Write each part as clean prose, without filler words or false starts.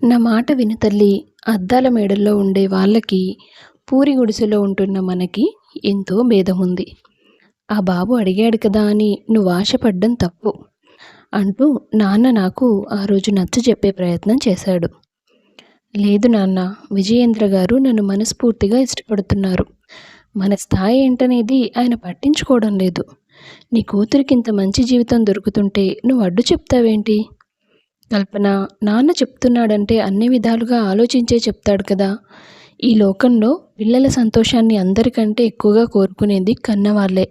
నా మాట విను తల్లి. అద్దాల మేడల్లో ఉండే వాళ్ళకి, పూరి గుడిసెలో ఉంటున్న మనకి ఎంతో భేదముంది. ఆ బాబు అడిగాడు కదా అని నువ్వు ఆశపడ్డం తప్పు అంటూ నాన్న నాకు ఆ రోజు నచ్చజెప్పే ప్రయత్నం చేశాడు. లేదు నాన్న, విజయేంద్ర గారు నన్ను మనస్ఫూర్తిగా ఇష్టపడుతున్నారు. మన స్థాయి ఏంటనేది ఆయన పట్టించుకోవడం లేదు. నీ కూతురికింత మంచి జీవితం దొరుకుతుంటే నువ్వు అడ్డు చెప్తావేంటి? కల్పన, నాన్న చెప్తున్నాడంటే అన్ని విధాలుగా ఆలోచించే చెప్తాడు కదా. ఈ లోకంలో పిల్లల సంతోషాన్ని అందరికంటే ఎక్కువగా కోరుకునేది కన్నవాళ్ళే.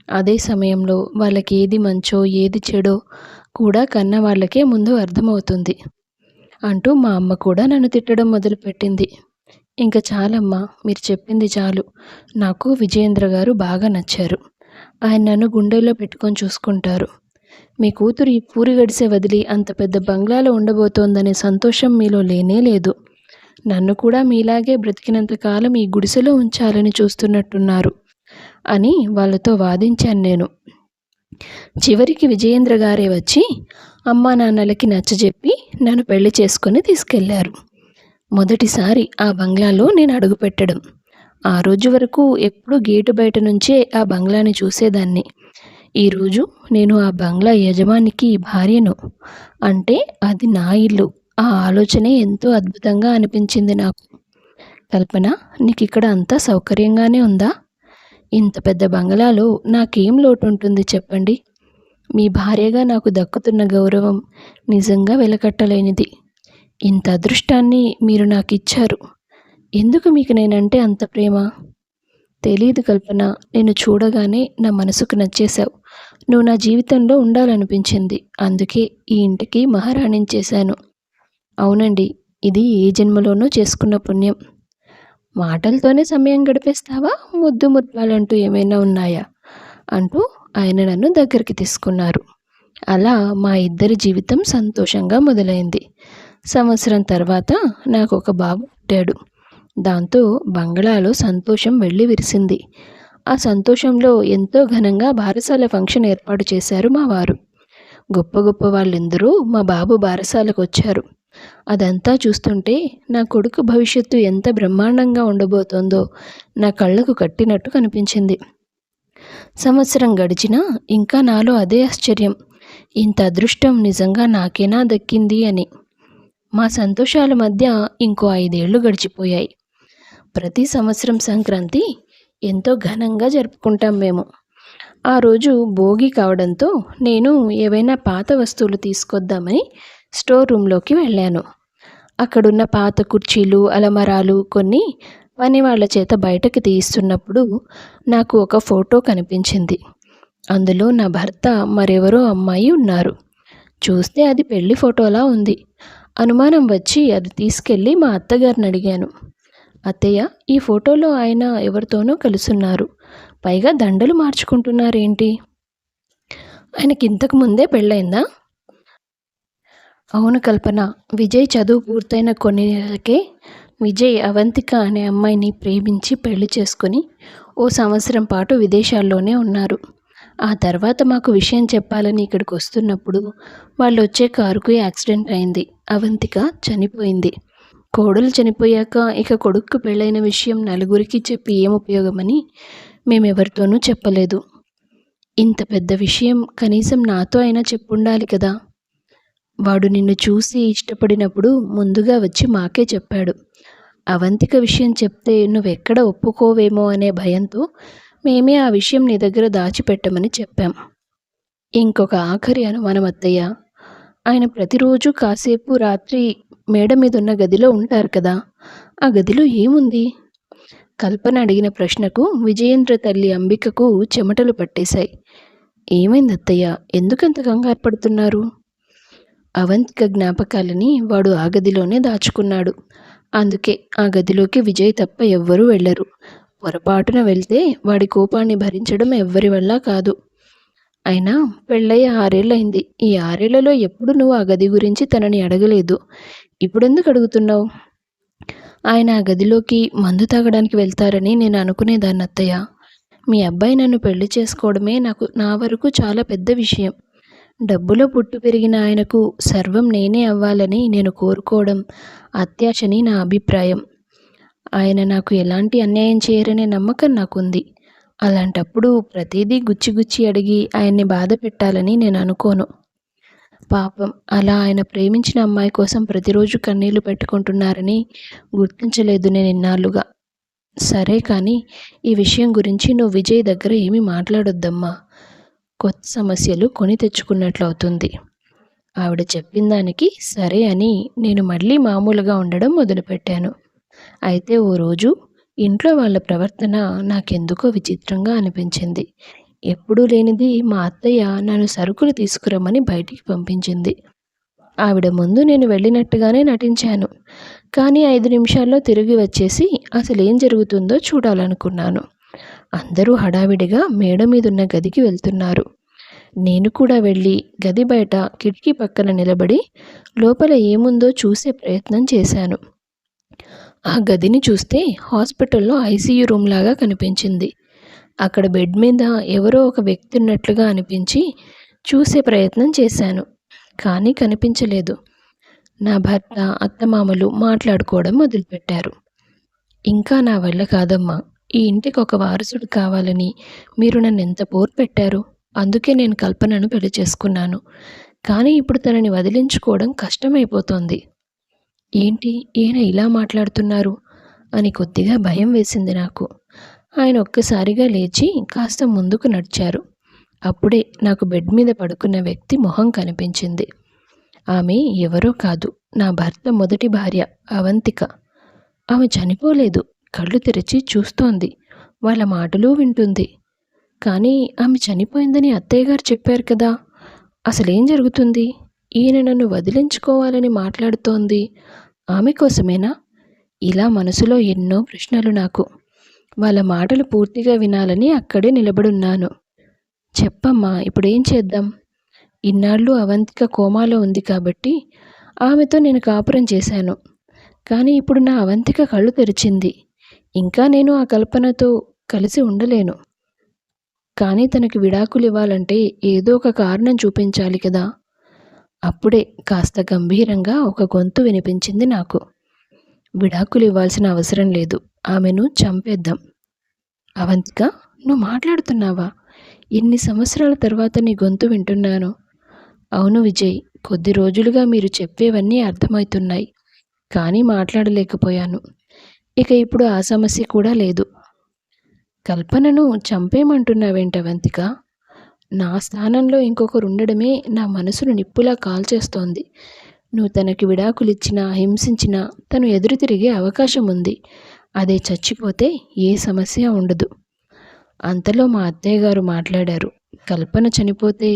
అదే సమయంలో వాళ్ళకి ఏది మంచో ఏది చెడో కూడా కన్నవాళ్ళకే ముందు అర్థమవుతుంది అంటూ మా అమ్మ కూడా నన్ను తిట్టడం మొదలుపెట్టింది. ఇంకా చాలమ్మా, మీరు చెప్పింది చాలు. నాకు విజయేంద్ర గారు బాగా నచ్చారు. ఆయన నన్ను గుండెల్లో పెట్టుకొని చూసుకుంటారు. మీ కూతురు ఈ పూరి గడిసె వదిలి అంత పెద్ద బంగ్లాలో ఉండబోతోందనే సంతోషం మీలో లేనే లేదు. నన్ను కూడా మీలాగే బ్రతికినంత కాలం ఈ గుడిసెలో ఉంచాలని చూస్తున్నట్టున్నారు అని వాళ్ళతో వాదించాను నేను. చివరికి విజయేంద్ర గారే వచ్చి అమ్మా నాన్నలకి నచ్చజెప్పి నన్ను పెళ్లి చేసుకొని తీసుకెళ్లారు. మొదటిసారి ఆ బంగ్లాలో నేను అడుగుపెట్టడం. ఆ రోజు వరకు ఎప్పుడూ గేటు బయట నుంచే ఆ బంగ్లాని చూసేదాన్ని. ఈరోజు నేను ఆ బంగ్లా యజమానికి భార్యను. అంటే అది నా ఇల్లు. ఆ ఆలోచనే ఎంతో అద్భుతంగా అనిపించింది నాకు. కల్పన, నీకిక్కడ అంతా సౌకర్యంగానే ఉందా? ఇంత పెద్ద బంగ్లాలో నాకేం లోటుంటుంది చెప్పండి? మీ భార్యగా నాకు దక్కుతున్న గౌరవం నిజంగా వెలకట్టలేనిది. ఇంత అదృష్టాన్ని మీరు నాకిచ్చారు. ఎందుకు మీకు నేనంటే అంత ప్రేమ? తెలీదు కల్పన. నేను చూడగానే నా మనసుకు నచ్చేశావు. నువ్వు నా జీవితంలో ఉండాలనిపించింది. అందుకే ఈ ఇంటికి మహారాణిని చేశాను. అవునండి, ఇది ఏ జన్మలోనూ చేసుకున్న పుణ్యం. మాటలతోనే సమయం గడిపేస్తావా? ముద్దు ముద్దాలంటూ ఏమైనా ఉన్నాయా? అంటూ ఆయన నన్ను దగ్గరికి తీసుకున్నారు. అలా మా ఇద్దరి జీవితం సంతోషంగా మొదలైంది. సంవత్సరం తర్వాత నాకు ఒక బాబు పుట్టాడు. దాంతో బంగ్లాలో సంతోషం వెళ్ళి విరిసింది. ఆ సంతోషంలో ఎంతో ఘనంగా బారసాల ఫంక్షన్ ఏర్పాటు చేశారు మా వారు. గొప్ప గొప్ప వాళ్ళెందరూ మా బాబు బారసాలకు వచ్చారు. అదంతా చూస్తుంటే నా కొడుకు భవిష్యత్తు ఎంత బ్రహ్మాండంగా ఉండబోతోందో నా కళ్ళకు కట్టినట్టు కనిపించింది. సంవత్సరం గడిచినా ఇంకా నాలో అదే ఆశ్చర్యం. ఇంత అదృష్టం నిజంగా నాకేనా దక్కింది అని. మా సంతోషాల మధ్య ఇంకో 5 ఏళ్లు గడిచిపోయాయి. ప్రతి సంవత్సరం సంక్రాంతి ఎంతో ఘనంగా జరుపుకుంటాం మేము. ఆ రోజు భోగి కావడంతో నేను ఏవైనా పాత వస్తువులు తీసుకొద్దామని స్టోర్ రూమ్లోకి వెళ్ళాను. అక్కడున్న పాత కుర్చీలు, అలమరాలు కొన్ని పని వాళ్ళ చేత బయటకు తీయిస్తున్నప్పుడు నాకు ఒక ఫోటో కనిపించింది. అందులో నా భర్త మరెవరో అమ్మాయి ఉన్నారు. చూస్తే అది పెళ్లి ఫోటోలా ఉంది. అనుమానం వచ్చి అది తీసుకెళ్ళి మా అత్తగారిని అడిగాను. అత్తయ్య, ఈ ఫోటోలో ఆయన ఎవరితోనో కలుసున్నారు. పైగా దండలు మార్చుకుంటున్నారేంటి? ఆయనకి ఇంతకు ముందే పెళ్ళైందా? అవును కల్పన. విజయ్ చదువు పూర్తయిన కొన్ని నెలలకే విజయ్ అవంతిక అనే అమ్మాయిని ప్రేమించి పెళ్లి చేసుకుని ఓ సంవత్సరం పాటు విదేశాల్లోనే ఉన్నారు. ఆ తర్వాత మాకు విషయం చెప్పాలని ఇక్కడికి వస్తున్నప్పుడు వాళ్ళు వచ్చే కారుకు యాక్సిడెంట్ అయింది. అవంతిక చనిపోయింది. కోడలు చనిపోయాక ఇక కొడుక్కు పెళ్ళైన విషయం నలుగురికి చెప్పి ఏం ఉపయోగమని మేమెవరితోనూ చెప్పలేదు. ఇంత పెద్ద విషయం కనీసం నాతో అయినా చెప్పుండాలి కదా. వాడు నిన్ను చూసి ఇష్టపడినప్పుడు ముందుగా వచ్చి మాకే చెప్పాడు. అవంతిక విషయం చెప్తే నువ్వెక్కడ ఒప్పుకోవేమో అనే భయంతో మేమే ఆ విషయం నీ దగ్గర దాచిపెట్టమని చెప్పాం. ఇంకొక ఆఖరి అనుమానం అత్తయ్య. ఆయన ప్రతిరోజు కాసేపు రాత్రి మేడ మీదున్న గదిలో ఉంటారు కదా. ఆ గదిలో ఏముంది? కల్పన అడిగిన ప్రశ్నకు విజయేంద్ర తల్లి అంబికకు చెమటలు పట్టేశాయి. ఏమైంది అత్తయ్య? ఎందుకంత కంగారు పడుతున్నారు? అవంతిక జ్ఞాపకాలని వాడు ఆ గదిలోనే దాచుకున్నాడు. అందుకే ఆ గదిలోకి విజయ్ తప్ప ఎవ్వరూ వెళ్ళరు. పొరపాటున వెళ్తే వాడి కోపాన్ని భరించడం ఎవ్వరి వల్ల కాదు. అయినా పెళ్ళయ్యి 6 ఏళ్ళయింది. ఈ 6 ఏళ్లలో ఎప్పుడు నువ్వు ఆ గది గురించి తనని అడగలేదు. ఇప్పుడెందుకు అడుగుతున్నావు? ఆయన ఆ గదిలోకి మందు తాగడానికి వెళ్తారని నేను అనుకునేదాన్ని అత్తయ్య. మీ అబ్బాయి నన్ను పెళ్లి చేసుకోవడమే నా వరకు చాలా పెద్ద విషయం. డబ్బులో పుట్టి పెరిగిన ఆయనకు సర్వం నేనే అవ్వాలని నేను కోరుకోవడం అత్యాశని నా అభిప్రాయం. ఆయన నాకు ఎలాంటి అన్యాయం చేయరనే నమ్మకం నాకుంది. అలాంటప్పుడు ప్రతిదీ గుచ్చి గుచ్చి అడిగి ఆయన్ని బాధ పెట్టాలని నేను అనుకోను. పాపం అలా ఆయన ప్రేమించిన అమ్మాయి కోసం ప్రతిరోజు కన్నీళ్లు పెట్టుకుంటున్నారని గుర్తించలేదు నేను ఇన్నాళ్లుగా. సరే కానీ ఈ విషయం గురించి నువ్వు విజయ్ దగ్గర ఏమీ మాట్లాడొద్దమ్మా. కొత్త సమస్యలు కొని తెచ్చుకున్నట్లవుతుంది. ఆవిడ చెప్పిన దానికి సరే అని నేను మళ్ళీ మామూలుగా ఉండడం మొదలుపెట్టాను. అయితే ఓ రోజు ఇంట్లో వాళ్ళ ప్రవర్తన నాకెందుకో విచిత్రంగా అనిపించింది. ఎప్పుడూ లేనిది మా అత్తయ్య నన్ను సరుకులు తీసుకురమ్మని బయటికి పంపించింది. ఆవిడ ముందు నేను వెళ్ళినట్టుగానే నటించాను. కానీ 5 నిమిషాల్లో తిరిగి వచ్చేసి అసలేం జరుగుతుందో చూడాలనుకున్నాను. అందరూ హడావిడిగా మేడ మీదున్న గదికి వెళ్తున్నారు. నేను కూడా వెళ్ళి గది బయట కిటికీ పక్కన నిలబడి లోపల ఏముందో చూసే ప్రయత్నం చేశాను. ఆ గదిని చూస్తే హాస్పిటల్లో ఐసీయూ రూమ్ లాగా కనిపించింది. అక్కడ బెడ్ మీద ఎవరో ఒక వ్యక్తి ఉన్నట్లుగా అనిపించి చూసే ప్రయత్నం చేశాను. కానీ కనిపించలేదు. నా భర్త, అత్తమామలు మాట్లాడుకోవడం మొదలుపెట్టారు. ఇంకా నా వల్ల కాదమ్మా. ఈ ఇంటికి ఒక వారసుడు కావాలని మీరు నన్ను ఎంత పోరు పెట్టారు. అందుకే నేను కల్పనను పెళ్లి చేసుకున్నాను. కానీ ఇప్పుడు తనని వదిలించుకోవడం కష్టమైపోతోంది. ఏంటి ఈయన ఇలా మాట్లాడుతున్నారు అని కొద్దిగా భయం వేసింది నాకు. ఆయన ఒక్కసారిగా లేచి కాస్త ముందుకు నడిచారు. అప్పుడే నాకు బెడ్ మీద పడుకున్న వ్యక్తి మొహం కనిపించింది. ఆమె ఎవరో కాదు, నా భర్త మొదటి భార్య అవంతిక. ఆమె చనిపోలేదు, కళ్ళు తెరిచి చూస్తోంది, వాళ్ళ మాటలు వింటుంది. కానీ ఆమె చనిపోయిందని అత్తయ్య గారు చెప్పారు కదా. అసలేం జరుగుతుంది? ఈయన నన్ను వదిలించుకోవాలని మాట్లాడుతోంది ఆమె కోసమేనా? ఇలా మనసులో ఎన్నో ప్రశ్నలు నాకు. వాళ్ళ మాటలు పూర్తిగా వినాలని అక్కడే నిలబడున్నాను. చెప్పమ్మా, ఇప్పుడేం చేద్దాం? ఇన్నాళ్ళు అవంతిక కోమాలో ఉంది కాబట్టి ఆమెతో నేను కాపురం చేశాను. కానీ ఇప్పుడు నా అవంతిక కళ్ళు తెరిచింది. ఇంకా నేను ఆ కల్పనతో కలిసి ఉండలేను. కానీ తనకి విడాకులు ఇవ్వాలంటే ఏదో ఒక కారణం చూపించాలి కదా. అప్పుడే కాస్త గంభీరంగా ఒక గొంతు వినిపించింది నాకు. విడాకులు ఇవ్వాల్సిన అవసరం లేదు, ఆమెను చంపేద్దాం. అవంతిక, నువ్వు మాట్లాడుతున్నావా? ఎన్ని సంవత్సరాల తర్వాత నీ గొంతు వింటున్నాను. అవును విజయ్, కొద్ది రోజులుగా మీరు చెప్పేవన్నీ అర్థమవుతున్నాయి. కానీ మాట్లాడలేకపోయాను. ఇక ఇప్పుడు ఆ సమస్య కూడా లేదు. కల్పనను చంపేయమంటున్నావేంటి అవంతిక? నా స్థానంలో ఇంకొకరు ఉండడమే నా మనసును నిప్పులా కాల్చేస్తోంది. నువ్వు తనకి విడాకులిచ్చినా హింసించినా తను ఎదురు తిరిగే అవకాశం ఉంది. అదే చచ్చిపోతే ఏ సమస్య ఉండదు. అంతలో మా అత్తయ్య గారు మాట్లాడారు. కల్పన చనిపోతే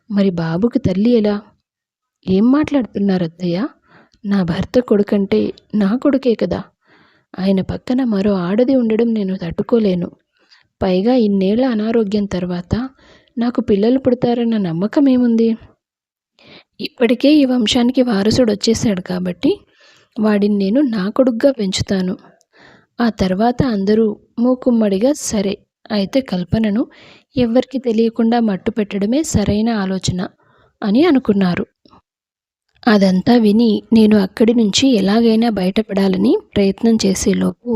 మరి బాబుకి తల్లి ఎలా? ఏం మాట్లాడుతున్నారు అత్తయ్య? నా భర్త కొడుకంటే నా కొడుకే కదా. ఆయన పక్కన మరో ఆడది ఉండడం నేను తట్టుకోలేను. పైగా ఇన్నేళ్ల అనారోగ్యం తర్వాత నాకు పిల్లలు పుడతారన్న నమ్మకం ఏముంది? ఇప్పటికే ఈ వంశానికి వారసుడు వచ్చేసాడు కాబట్టి వాడిని నేను నా కొడుగ్గా పెంచుతాను. ఆ తర్వాత అందరూ మూకుమ్మడిగా సరే అయితే కల్పనను ఎవ్వరికి తెలియకుండా మట్టు పెట్టడమే సరైన ఆలోచన అని అనుకున్నారు. అదంతా విని నేను అక్కడి నుంచి ఎలాగైనా బయటపడాలని ప్రయత్నం చేసేలోపు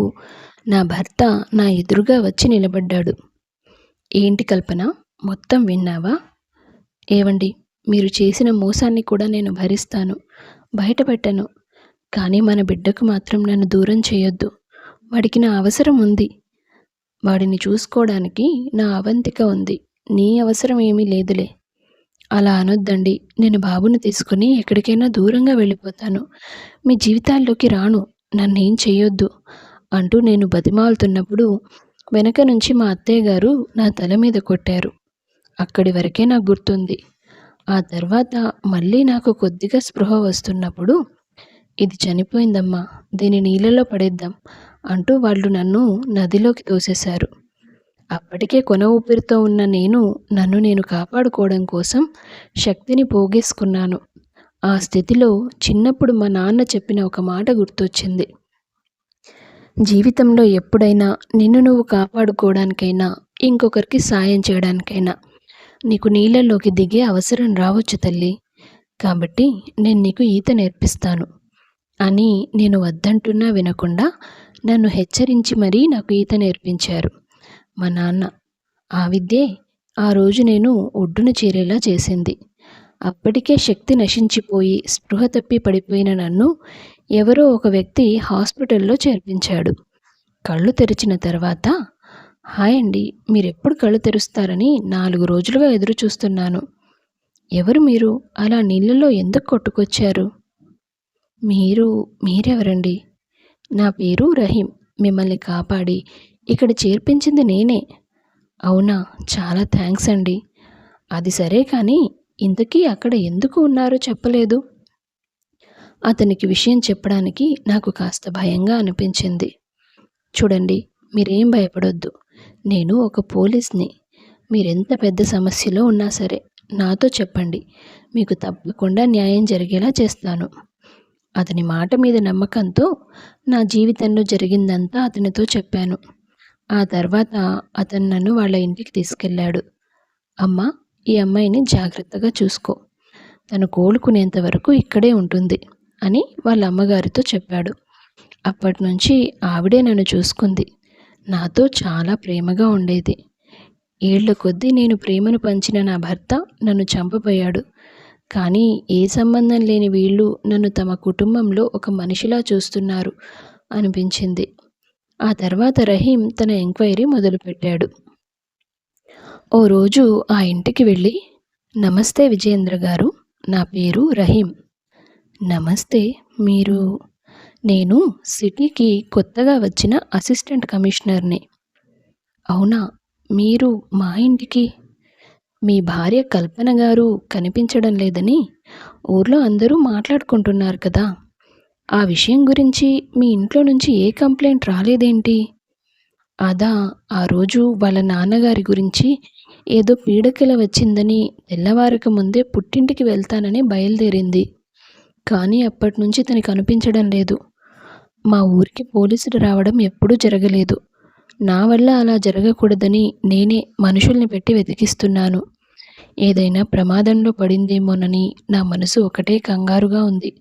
నా భర్త నా ఎదురుగా వచ్చి నిలబడ్డాడు. ఏంటి కల్పన, మొత్తం విన్నావా? ఏవండి, మీరు చేసిన మోసాన్ని కూడా నేను భరిస్తాను, బయటపెట్టను. కానీ మన బిడ్డకు మాత్రం నన్ను దూరం చేయొద్దు. వాడికి నా అవసరం ఉంది. వాడిని చూసుకోవడానికి నా అవంతిక ఉంది. నీ అవసరం ఏమీ లేదులే. అలా అనొద్దండి. నేను బాబుని తీసుకుని ఎక్కడికైనా దూరంగా వెళ్ళిపోతాను. మీ జీవితాల్లోకి రాను. నన్నేం చెయ్యొద్దు అంటూ నేను బతిమాలుతున్నప్పుడు వెనక నుంచి మా అత్తయ్య గారు నా తల మీద కొట్టారు. అక్కడి వరకే నాకు గుర్తుంది. ఆ తర్వాత మళ్ళీ నాకు కొద్దిగా స్పృహ వస్తున్నప్పుడు, ఇది చనిపోయిందమ్మా, దీన్ని నీళ్ళలో పడేద్దాం అంటూ వాళ్ళు నన్ను నదిలోకి తోసేశారు. అప్పటికే కొన ఊపిరితో ఉన్న నన్ను నేను కాపాడుకోవడం కోసం శక్తిని పోగేసుకున్నాను. ఆ స్థితిలో చిన్నప్పుడు మా నాన్న చెప్పిన ఒక మాట గుర్తొచ్చింది. జీవితంలో ఎప్పుడైనా నిన్ను నువ్వు కాపాడుకోవడానికైనా, ఇంకొకరికి సాయం చేయడానికైనా నీకు నీళ్ళల్లోకి దిగే అవసరం రావచ్చు తల్లి. కాబట్టి నేను నీకు ఈత నేర్పిస్తాను అని నేను వద్దంటున్నా వినకుండా నన్ను హెచ్చరించి మరీ నాకు ఈత నేర్పించారు మా నాన్న. ఆ విద్యే ఆ రోజు నేను ఒడ్డున చేరేలా చేసింది. అప్పటికే శక్తి నశించిపోయి స్పృహ తప్పి పడిపోయిన నన్ను ఎవరో ఒక వ్యక్తి హాస్పిటల్లో చేర్పించాడు. కళ్ళు తెరిచిన తర్వాత, హాయ్ అండి, మీరెప్పుడు కళ్ళు తెరుస్తారని 4 రోజులుగా ఎదురు చూస్తున్నాను. ఎవరు మీరు? అలా నీళ్ళలో ఎందుకు కొట్టుకొచ్చారు? మీరెవరండి? నా పేరు రహీం. మిమ్మల్ని కాపాడి ఇక్కడ చేర్పించింది నేనే. అవునా, చాలా థ్యాంక్స్ అండి. అది సరే కానీ ఇంతకీ అక్కడ ఎందుకు ఉన్నారో చెప్పలేదు. అతనికి విషయం చెప్పడానికి నాకు కాస్త భయంగా అనిపించింది. చూడండి, మీరేం భయపడొద్దు. నేను ఒక పోలీస్ని. మీరెంత పెద్ద సమస్యలో ఉన్నా సరే నాతో చెప్పండి. మీకు తప్పకుండా న్యాయం జరిగేలా చేస్తాను. అతని మాట మీద నమ్మకంతో నా జీవితంలో జరిగిందంతా అతనితో చెప్పాను. ఆ తర్వాత అతను నన్ను వాళ్ళ ఇంటికి తీసుకెళ్ళాడు. అమ్మా, ఈ అమ్మాయిని జాగ్రత్తగా చూసుకో. తను కోలుకునేంత వరకు ఇక్కడే ఉంటుంది అని వాళ్ళ అమ్మగారితో చెప్పాడు. అప్పటి నుంచి ఆవిడే నన్ను చూసుకుంది. నాతో చాలా ప్రేమగా ఉండేది. ఏళ్ల కొద్దీ నేను ప్రేమను పంచిన నా భర్త నన్ను చంపబోయాడు. కానీ ఏ సంబంధం లేని వీళ్ళు నన్ను తమ కుటుంబంలో ఒక మనిషిలా చూస్తున్నారు అనిపించింది. ఆ తర్వాత రహీం తన ఎంక్వైరీ మొదలుపెట్టాడు. ఓ రోజు ఆ ఇంటికి వెళ్ళి, నమస్తే విజయేంద్ర గారు, నా పేరు రహీం. నమస్తే, మీరు? నేను సిటీకి కొత్తగా వచ్చిన అసిస్టెంట్ కమిషనర్ని. అవునా, మీరు మా ఇంటికి? మీ భార్య కల్పన గారు కనిపించడం లేదని ఊర్లో అందరూ మాట్లాడుకుంటున్నారు కదా. ఆ విషయం గురించి మీ ఇంట్లో నుంచి ఏ కంప్లైంట్ రాలేదేంటి? అదా, ఆ రోజు వాళ్ళ నాన్నగారి గురించి ఏదో పీడకల వచ్చిందని తెల్లవారక ముందే పుట్టింటికి వెళ్తానని బయలుదేరింది. కానీ అప్పటి నుంచి తనకి కనిపించడం లేదు. మా ఊరికి పోలీసులు రావడం ఎప్పుడూ జరగలేదు. నా వల్ల అలా జరగకూడదని నేనే మనుషుల్ని పెట్టి వెతికిస్తున్నాను. ఏదైనా ప్రమాదంలో పడిందేమోనని నా మనసు ఒకటే కంగారుగా ఉంది.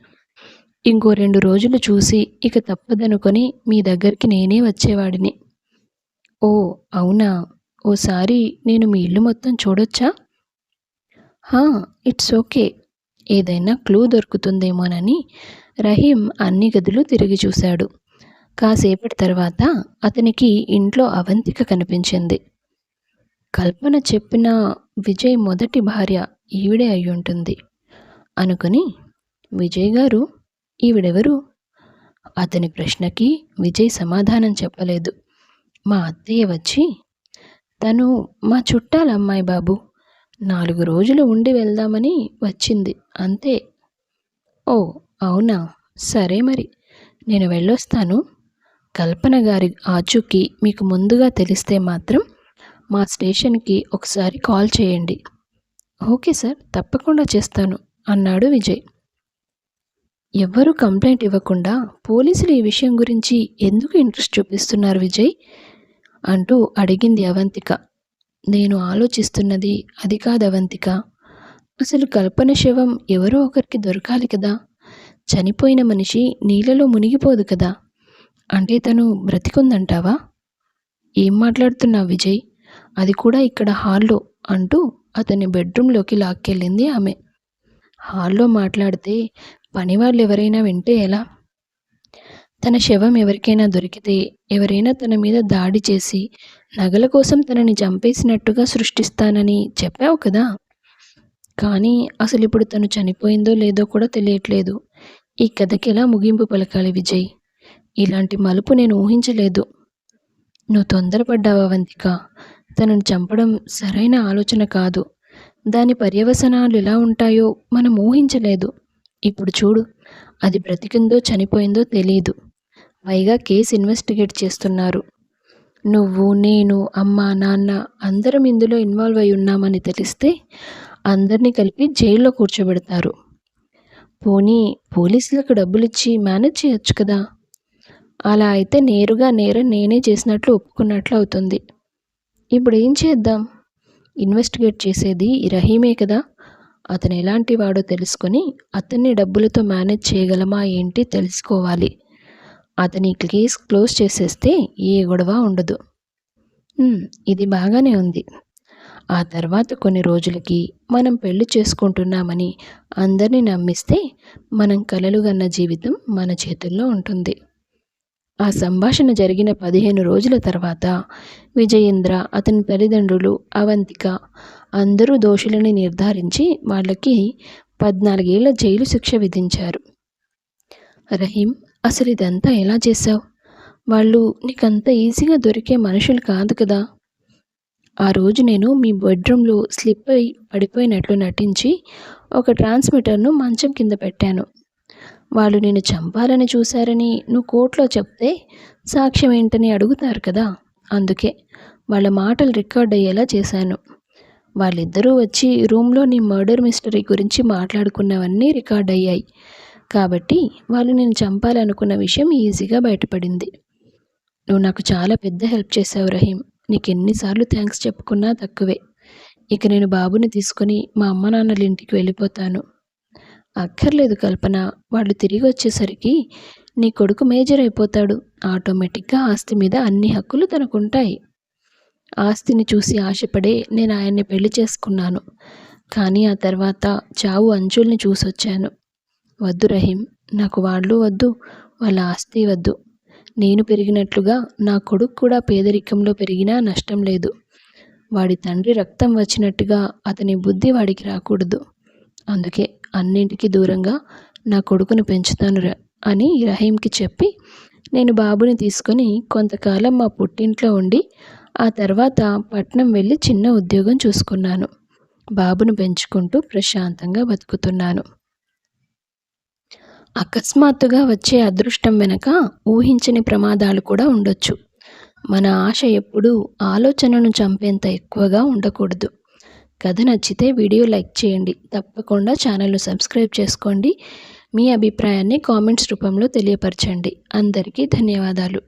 ఇంకో 2 రోజులు చూసి ఇక తప్పదనుకొని మీ దగ్గరికి నేనే వచ్చేవాడిని. ఓ అవునా, ఓసారి నేను మీ ఇల్లు మొత్తం చూడొచ్చా? హా, ఇట్స్ ఓకే. ఏదైనా క్లూ దొరుకుతుందేమోనని రహీం అన్ని గదులు తిరిగి చూశాడు. కాసేపటి తర్వాత అతనికి ఇంట్లో అవంతిక కనిపించింది. కల్పన చెప్పిన విజయ్ మొదటి భార్య ఈవిడే అయ్యుంటుంది అనుకుని, విజయ్ గారు, ఈవిడెవరు? అతని ప్రశ్నకి విజయ్ సమాధానం చెప్పలేదు. మా అత్తయ్య వచ్చి, తను మా చుట్టాల అమ్మాయి బాబు, 4 రోజులు ఉండి వెళ్దామని వచ్చింది అంతే. ఓ అవునా, సరే మరి, నేను వెళ్ళొస్తాను. కల్పన గారి ఆచూకీ మీకు ముందుగా తెలిస్తే మాత్రం మా స్టేషన్కి ఒకసారి కాల్ చేయండి. ఓకే సార్, తప్పకుండా చేస్తాను అన్నాడు విజయ్. ఎవ్వరూ కంప్లైంట్ ఇవ్వకుండా పోలీసులు ఈ విషయం గురించి ఎందుకు ఇంట్రెస్ట్ చూపిస్తున్నారు విజయ్ అంటూ అడిగింది అవంతిక. నేను ఆలోచిస్తున్నది అది కాదు అవంతిక. అసలు కల్పన శవం ఎవరో ఒకరికి దొరకాలి కదా. చనిపోయిన మనిషి నీళ్ళలో మునిగిపోదు కదా. అంటే తను బ్రతికుందంటావా? ఏం మాట్లాడుతున్నావు విజయ్, అది కూడా ఇక్కడ హాల్లో అంటూ అతన్ని బెడ్రూమ్లోకి లాక్కెళ్ళింది ఆమె. హాల్లో మాట్లాడితే పనివాళ్ళు ఎవరైనా వింటే ఎలా? తన శవం ఎవరికైనా దొరికితే ఎవరైనా తన మీద దాడి చేసి నగల కోసం తనని చంపేసినట్టుగా సృష్టిస్తానని చెప్పావు కదా. కానీ అసలు ఇప్పుడు తను చనిపోయిందో లేదో కూడా తెలియట్లేదు. ఈ కథకి ఎలా ముగింపు పలకాలి విజయ్? ఇలాంటి మలుపు నేను ఊహించలేదు. నువ్వు తొందరపడ్డావు అవంతిక. తనను చంపడం సరైన ఆలోచన కాదు. దాని పర్యవసనాలు ఎలా ఉంటాయో మనం ఊహించలేదు. ఇప్పుడు చూడు, అది బ్రతికిందో చనిపోయిందో తెలీదు. పైగా కేసు ఇన్వెస్టిగేట్ చేస్తున్నారు. నువ్వు, నేను, అమ్మ, నాన్న అందరం ఇందులో ఇన్వాల్వ్ అయి ఉన్నామని తెలిస్తే అందరినీ కలిపి జైల్లో కూర్చోబెడతారు. పోనీ పోలీసులకు డబ్బులిచ్చి మేనేజ్ చేయొచ్చు కదా. అలా అయితే నేరుగా నేరం నేనే చేసినట్లు ఒప్పుకున్నట్లు అవుతుంది. ఇప్పుడు ఏం చేద్దాం? ఇన్వెస్టిగేట్ చేసేది ఈ రహీమే కదా. అతను ఎలాంటి వాడో తెలుసుకొని అతన్ని డబ్బులతో మేనేజ్ చేయగలమా ఏంటి తెలుసుకోవాలి. అతని కేస్ క్లోజ్ చేసేస్తే ఏ గొడవ ఉండదు. ఇది బాగానే ఉంది. ఆ తర్వాత కొన్ని రోజులకి మనం పెళ్లి చేసుకుంటున్నామని అందరినీ నమ్మిస్తే మనం కలలుగన్న జీవితం మన చేతుల్లో ఉంటుంది. ఆ సంభాషణ జరిగిన 15 రోజుల తర్వాత విజయేంద్ర, అతని తల్లిదండ్రులు, అవంతిక అందరూ దోషులని నిర్ధారించి వాళ్ళకి 14 ఏళ్ల జైలు శిక్ష విధించారు. రహీం, అసలు ఇదంతా ఎలా చేశావు? వాళ్ళు నీకంత ఈజీగా దొరికే మనుషులు కాదు కదా. ఆ రోజు నేను మీ బెడ్రూమ్లో స్లిప్ అయి పడిపోయినట్లు నటించి ఒక ట్రాన్స్మిటర్ను మంచం కింద పెట్టాను. వాళ్ళు నిన్ను చంపాలని చూశారని నువ్వు కోర్టులో చెప్తే సాక్ష్యం ఏంటని అడుగుతారు కదా. అందుకే వాళ్ళ మాటలు రికార్డ్ అయ్యేలా చేశాను. వాళ్ళిద్దరూ వచ్చి రూమ్లో నీ మర్డర్ మిస్టరీ గురించి మాట్లాడుకున్నవన్నీ రికార్డ్ అయ్యాయి. కాబట్టి వాళ్ళు నేను చంపాలనుకున్న విషయం ఈజీగా బయటపడింది. నువ్వు నాకు చాలా పెద్ద హెల్ప్ చేశావు రహీం. నీకు ఎన్నిసార్లు థ్యాంక్స్ చెప్పుకున్నా తక్కువే. ఇక నేను బాబుని తీసుకొని మా అమ్మ నాన్నల ఇంటికి వెళ్ళిపోతాను. అక్కర్లేదు కల్పన, వాళ్ళు తిరిగి వచ్చేసరికి నీ కొడుకు మేజర్ అయిపోతాడు. ఆటోమేటిక్గా ఆస్తి మీద అన్ని హక్కులు తనకుంటాయి. ఆస్తిని చూసి ఆశపడే నేను ఆయన్ని పెళ్లి చేసుకున్నాను. కానీ ఆ తర్వాత చావు అంచుల్ని చూసొచ్చాను. వద్దు రహీం, నాకు వాళ్ళు వద్దు, వాళ్ళ ఆస్తి వద్దు. నేను పెరిగినట్లుగా నా కొడుకు కూడా పేదరికంలో పెరిగినా నష్టం లేదు. వాడి తండ్రి రక్తం వచ్చినట్టుగా అతని బుద్ధి వాడికి రాకూడదు. అందుకే అన్నింటికి దూరంగా నా కొడుకుని పెంచుతాను అని రహీంకి చెప్పి నేను బాబుని తీసుకొని కొంతకాలం మా పుట్టింట్లో ఉండి ఆ తర్వాత పట్నం వెళ్ళి చిన్న ఉద్యోగం చూసుకున్నాను. బాబును పెంచుకుంటూ ప్రశాంతంగా బతుకుతున్నాను. అకస్మాత్తుగా వచ్చే అదృష్టం వెనక ఊహించని ప్రమాదాలు కూడా ఉండొచ్చు. మన ఆశ ఎప్పుడూ ఆలోచనను చంపేంత ఎక్కువగా ఉండకూడదు. కథ నచ్చితే వీడియో లైక్ చేయండి. తప్పకుండా ఛానల్ను సబ్స్క్రైబ్ చేసుకోండి. మీ అభిప్రాయాన్ని కామెంట్స్ రూపంలో తెలియపరచండి. అందరికీ ధన్యవాదాలు.